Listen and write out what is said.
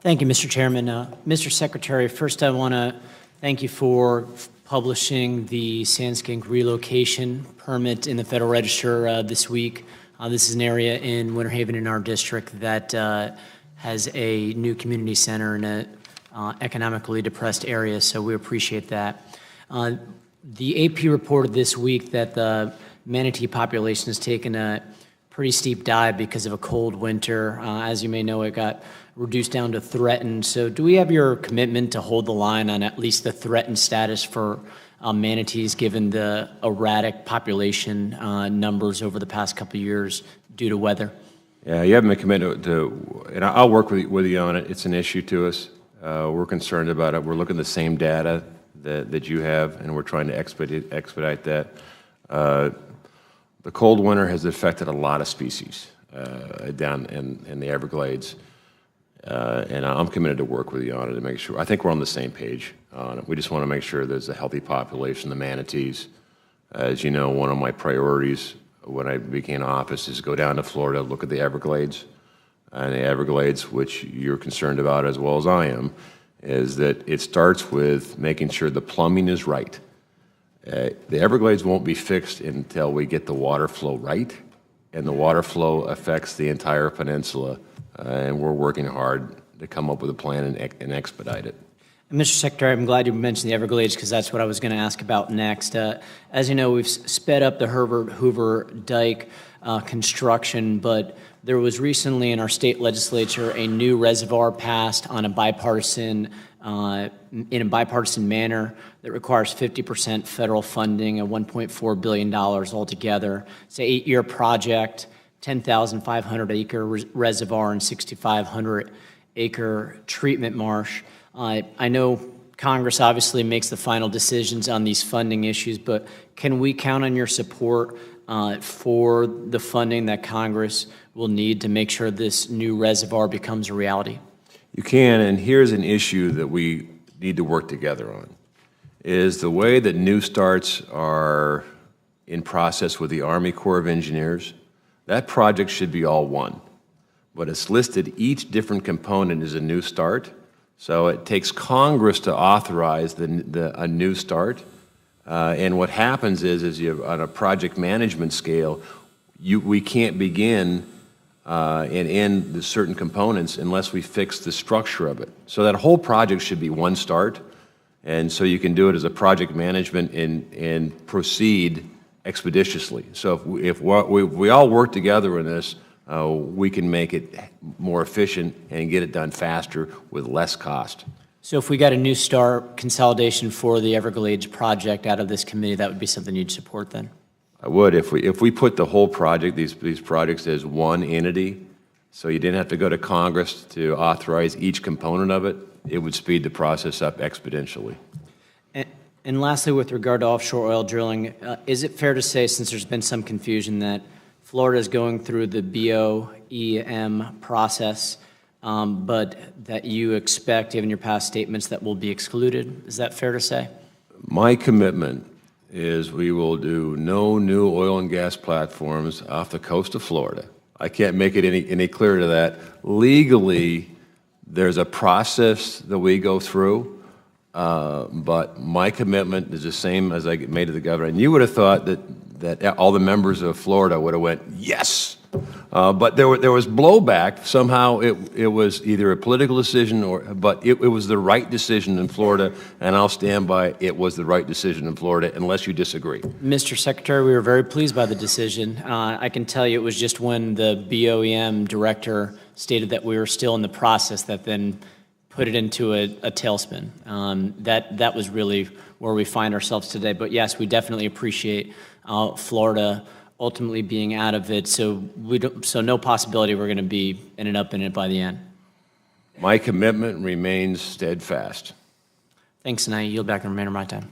Thank you, Mr. Chairman. Mr. Secretary, first I want to thank you for publishing the Sandskink relocation permit in the Federal Register this week. This is an area in Winter Haven in our district that has a new community center in an economically depressed area, so we appreciate that. The AP reported this week that the manatee population has taken a pretty steep dive because of a cold winter. As you may know, it got reduced down to threatened. So do we have your commitment to hold the line on at least the threatened status for manatees given the erratic population numbers over the past couple of years due to weather? Yeah, you have a commitment to, and I'll work with you on it. It's an issue to us. We're concerned about it. We're looking at the same data that you have, and we're trying to expedite that. The cold winter has affected a lot of species down in the Everglades, and I'm committed to work with you on it to make sure. I think we're on the same page on it. We just want to make sure there's a healthy population of the manatees. As you know, one of my priorities when I began office is go down to Florida, look at the Everglades. And the Everglades, which you're concerned about as well as I am, is that it starts with making sure the plumbing is right. The Everglades won't be fixed until we get the water flow right, and the water flow affects the entire peninsula, and we're working hard to come up with a plan and expedite it. Mr. Secretary, I'm glad you mentioned the Everglades because that's what I was going to ask about next. As you know, we've sped up the Herbert Hoover Dike construction, but there was recently in our state legislature a new reservoir passed on a bipartisan in a bipartisan manner that requires 50% federal funding of $1.4 billion altogether. It's an 8-year project, 10,500 acre reservoir and 6,500 acre treatment marsh. I know Congress obviously makes the final decisions on these funding issues, but can we count on your support for the funding that Congress will need to make sure this new reservoir becomes a reality? You can, and here's an issue that we need to work together on, is the way that new starts are in process with the Army Corps of Engineers. That project should be all one, but it's listed each different component as a new start, so it takes Congress to authorize a new start. And what happens is you on a project management scale, we can't begin and end the certain components unless we fix the structure of it. So that whole project should be one start, and so you can do it as a project management and proceed expeditiously. So if we all work together in this, we can make it more efficient and get it done faster with less cost. So if we got a new start consolidation for the Everglades project out of this committee, that would be something you'd support then? I would if we put the whole project, these projects as one entity, so you didn't have to go to Congress to authorize each component of it. It would speed the process up exponentially. And lastly, with regard to offshore oil drilling, is it fair to say, since there's been some confusion, that Florida is going through the BOEM process, but that you expect, given your past statements, that will be excluded? Is that fair to say? My commitment is we will do no new oil and gas platforms off the coast of Florida. I can't make it any clearer to that. Legally, there's a process that we go through, but my commitment is the same as I made to the governor. And you would have thought that all the members of Florida would have went, yes. But there was blowback. Somehow it was either a political decision but it was the right decision in Florida, and I'll stand by it was the right decision in Florida unless you disagree. Mr. Secretary, we were very pleased by the decision. I can tell you it was just when the BOEM director stated that we were still in the process that then put it into a tailspin. That was really where we find ourselves today. But yes, we definitely appreciate Florida ultimately being out of it, so no possibility we're going to be ended up in it by the end. My commitment remains steadfast. Thanks, and I yield back the remainder of my time.